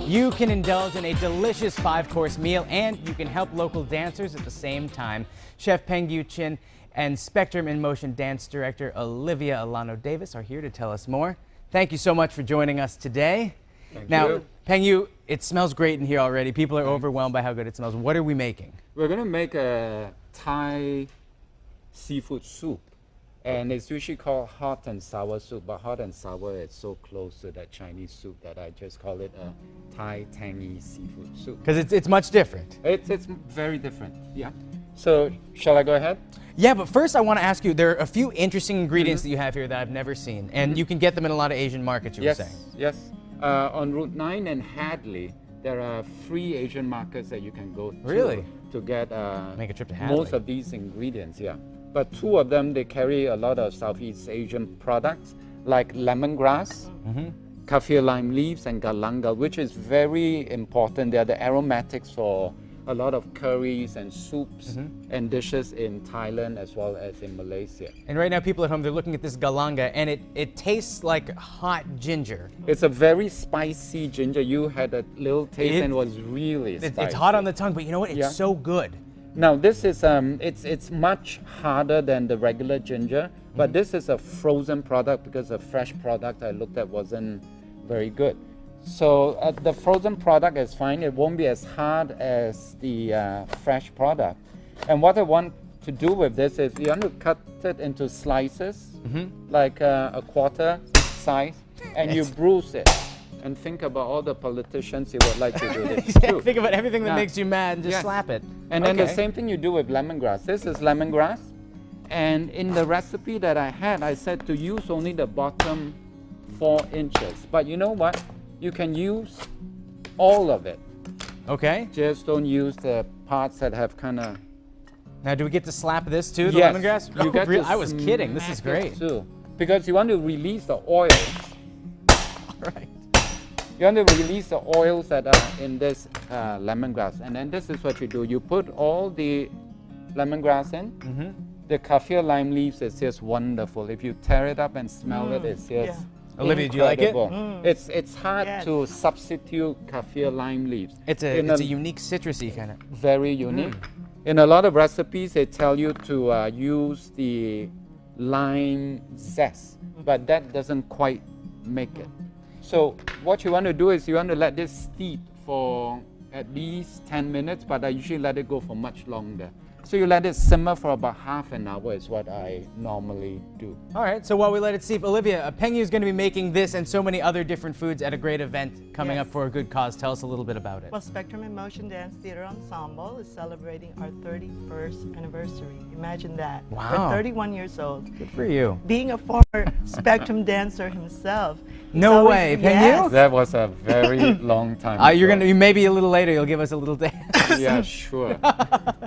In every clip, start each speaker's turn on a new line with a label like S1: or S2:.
S1: You can indulge in a delicious 5-course meal, and you can help local dancers at the same time. Chef Pengyew Chin and Spectrum in Motion dance director Olivia Ilano-Davis are here to tell us more. Thank you so much for joining us today.
S2: Thank
S1: now,
S2: you.
S1: Pengyew, it smells great in here already. People are overwhelmed by how good it smells. What are we making?
S2: We're going to make a Thai seafood soup. And it's usually called hot and sour soup, but hot and sour is so close to that Chinese soup that I just call it a Thai tangy seafood soup.
S1: Because it's much different.
S2: It's very different, yeah. So, shall I go ahead?
S1: Yeah, but first I want to ask you, there are a few interesting ingredients that you have here that I've never seen, and you can get them in a lot of Asian markets, you were saying.
S2: Yes. On Route 9 and Hadley, there are 3 Asian markets that you can go to.
S1: Really?
S2: To get
S1: make a trip to Hadley.
S2: Most of these ingredients, yeah. But 2 of them, they carry a lot of Southeast Asian products, like lemongrass, kaffir lime leaves, and galanga, which is very important. They are the aromatics for a lot of curries and soups and dishes in Thailand as well as in Malaysia.
S1: And right now, people at home, they're looking at this galanga, and it tastes like hot ginger.
S2: It's a very spicy ginger. You had a little taste and it was really spicy.
S1: It's hot on the tongue, but you know what? It's so good.
S2: Now this is it's much harder than the regular ginger, but this is a frozen product because a fresh product I looked at wasn't very good. So the frozen product is fine. It won't be as hard as the fresh product. And what I want to do with this is you want to cut it into slices, like a quarter size, and you bruise it. And think about all the politicians you would like to do this to.
S1: Think about everything that makes you mad and just slap it.
S2: And then the same thing you do with lemongrass. This is lemongrass. And in the recipe that I had, I said to use only the bottom 4 inches. But you know what? You can use all of it.
S1: Okay.
S2: Just don't use the parts that have kind of...
S1: Now, do we get to slap this too, the
S2: Yes,
S1: lemongrass?
S2: you get to
S1: I was kidding. This is great.
S2: Too, because you want to release the oil.
S1: Right.
S2: You want to release the oils that are in this lemongrass. And then this is what you do. You put all the lemongrass in. The kaffir lime leaves is just wonderful. If you tear it up and smell it, it's just
S1: Olivia, do you like it?
S2: It's hard to substitute kaffir lime leaves.
S1: It's a unique citrusy kind of.
S2: Very unique. In a lot of recipes, they tell you to use the lime zest, but that doesn't quite make it. So what you want to do is you want to let this steep for at least 10 minutes, but I usually let it go for much longer. So you let it simmer for about half an hour is what I normally do.
S1: All right, so while we let it steep, Olivia, Pengyew is going to be making this and so many other different foods at a great event coming up for a good cause. Tell us a little bit about it.
S3: Well, Spectrum in Motion Dance Theater Ensemble is celebrating our 31st anniversary. Imagine that.
S1: Wow.
S3: We're 31 years old.
S1: Good for you.
S3: Being a former Spectrum dancer himself.
S1: No way, Pengyew?
S3: Yes.
S2: That was a very long time ago.
S1: You're going to, maybe a little later, you'll give us a little dance.
S2: Yeah, sure.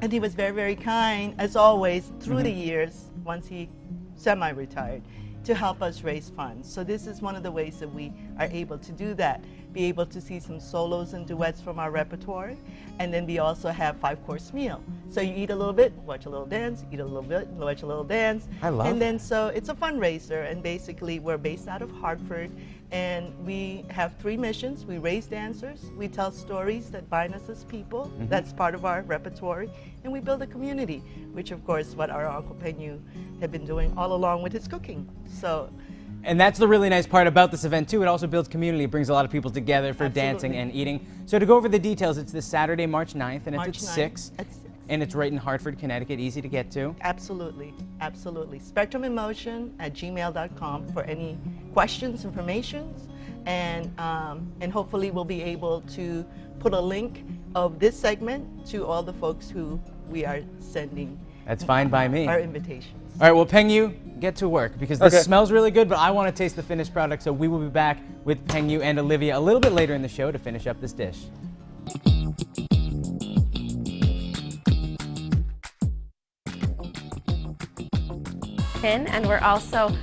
S3: And he was very, very kind, as always, through the years, once he semi-retired, to help us raise funds. So this is one of the ways that we are able to do that. Be able to see some solos and duets from our repertoire, and then we also have 5-course meal. So you eat a little bit, watch a little dance, eat a little bit, watch a little dance.
S1: I love
S3: And then so it's a fundraiser, and basically we're based out of Hartford, and we have 3 missions. We raise dancers, we tell stories that bind us as people, that's part of our repertoire, and we build a community, which of course what our Uncle Pengyew had been doing all along with his cooking. So.
S1: And that's the really nice part about this event too. It also builds community. It brings a lot of people together for dancing and eating. So to go over the details, it's this Saturday, March 9th, and it's at 6. And it's right in Hartford, Connecticut, easy to get to.
S3: Absolutely, absolutely. SpectrumInMotion@gmail.com for any questions, information, and hopefully we'll be able to put a link of this segment to all the folks who we are sending.
S1: That's fine by me.
S3: Our invitations.
S1: All right, well, Pengyew, get to work because this smells really good, but I want to taste the finished product, so we will be back with Pengyew and Olivia a little bit later in the show to finish up this dish.
S4: And we're also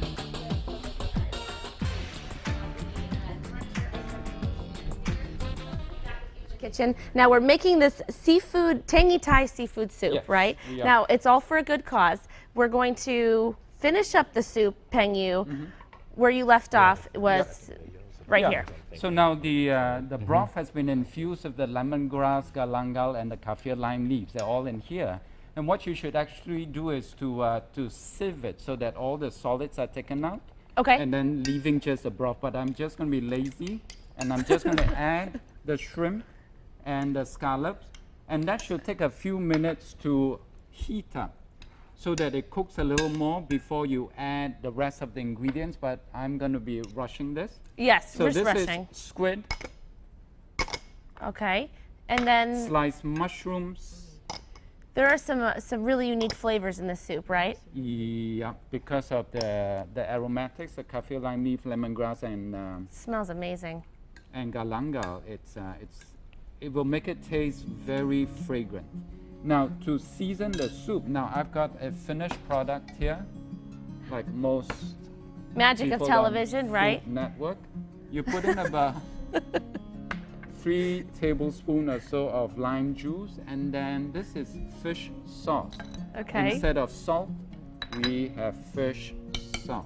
S4: kitchen. Now we're making this seafood, tangy Thai seafood soup, right? Yeah. Now it's all for a good cause. We're going to finish up the soup, Pengyew. Where you left off was right
S2: Yeah.
S4: here.
S2: So now the broth has been infused with the lemongrass, galangal, and the kaffir lime leaves. They're all in here. And what you should actually do is to sieve it so that all the solids are taken out.
S4: Okay.
S2: And then leaving just the broth. But I'm just going to be lazy, and I'm just going to add the shrimp and the scallops, and that should take a few minutes to heat up, so that it cooks a little more before you add the rest of the ingredients. But I'm going to be rushing this.
S4: Yes,
S2: So
S4: we're
S2: this
S4: rushing.
S2: is squid,
S4: Okay. And then
S2: sliced mushrooms.
S4: there are some really unique flavors in this soup, right?
S2: Yeah, because of the aromatics, the kaffir lime leaf, lemongrass,
S4: Smells amazing.
S2: and galangal. It will make it taste very fragrant. Now to season the soup, now I've got a finished product here, like most
S4: Magic of
S2: people on
S4: television,
S2: Food
S4: right?
S2: Network. You put in about 3 tablespoons or so of lime juice, and then this is fish sauce.
S4: Okay.
S2: Instead of salt, we have fish sauce,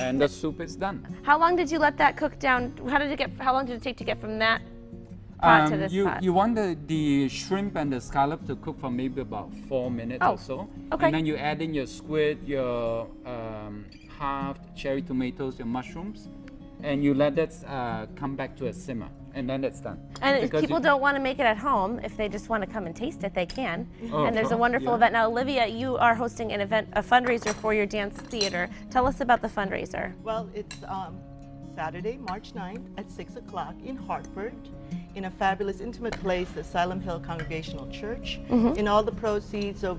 S2: and the soup is done.
S4: How long did you let that cook down? How long did it take to get from that pot to this pot?
S2: You want the shrimp and the scallop to cook for maybe about 4 minutes
S4: Oh,
S2: or so.
S4: okay.
S2: And then you add in your squid, your halved cherry tomatoes, your mushrooms, and you let that come back to a simmer, and then it's done.
S4: And if
S2: Because
S4: people
S2: you-
S4: don't want to make it at home, if they just want to come and taste it, they can.
S2: Oh,
S4: And there's a
S2: sure,
S4: wonderful
S2: yeah.
S4: event. Now, Olivia, you are hosting an event, a fundraiser for your dance theater. Tell us about the fundraiser.
S3: Well, it's Saturday, March 9th at 6 o'clock in Hartford, in a fabulous, intimate place, the Salem Hill Congregational Church. And all the proceeds of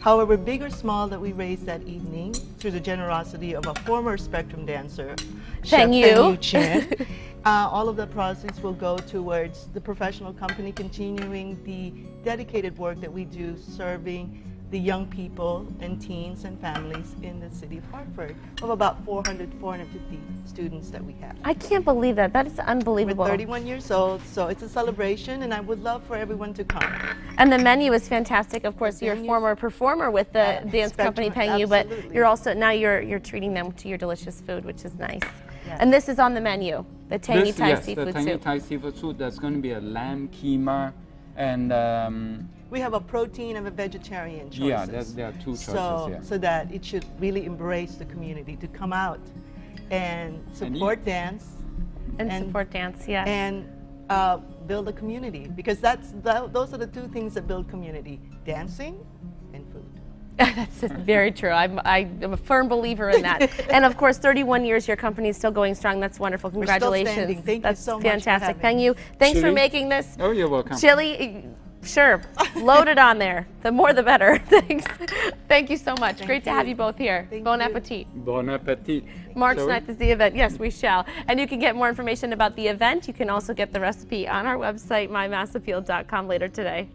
S3: however big or small, that we raise that evening through the generosity of a former Spectrum dancer, Chef
S4: Pengyew.
S3: Pengyew Chin. All of the proceeds will go towards the professional company continuing the dedicated work that we do serving the young people and teens and families in the city of Hartford, of about 450 students that we have.
S4: I can't believe that. That is
S3: We're
S4: unbelievable.
S3: 31 years old, so it's a celebration, and I would love for everyone to come.
S4: And the menu is fantastic. Of course, you're a
S3: menu-
S4: former performer with the dance company
S3: Spectrum,
S4: Pengyew, but
S3: absolutely.
S4: you're also now you're treating them to your delicious food, which is nice.
S3: Yes.
S4: And this is on the menu, the Tangy Thai
S2: yes,
S4: seafood
S2: the Tangy
S4: soup.
S2: Thai seafood soup. There's going to be a lamb keema, and
S3: We have a protein and a vegetarian choices.
S2: yeah, there are 2 choices
S3: so,
S2: here.
S3: so that it should really embrace the community to come out and support
S2: eat.
S3: dance
S4: And support dance, yes.
S3: and build a community, because those are the 2 things that build community: dancing and food.
S4: That's very true. I'm a firm believer in that. And of course, 31 years, your company is still going strong. That's wonderful.
S3: We're still
S4: Congratulations.
S3: standing. Thank you
S4: That's
S3: so much for
S4: fantastic.
S3: having
S4: Pengyew, thanks for
S2: Chili?
S4: making this.
S2: Oh, you're welcome.
S4: Chili, sure, load it on there. The more the better. Thanks. Thank you so much. Great to have you both here.
S3: Thank
S4: Bon
S3: you.
S4: appetit.
S2: Bon appetit.
S4: March
S2: Shall we?
S4: 9th is the event. Yes, we shall. And you can get more information about the event. You can also get the recipe on our website, mymassappeal.com, later today.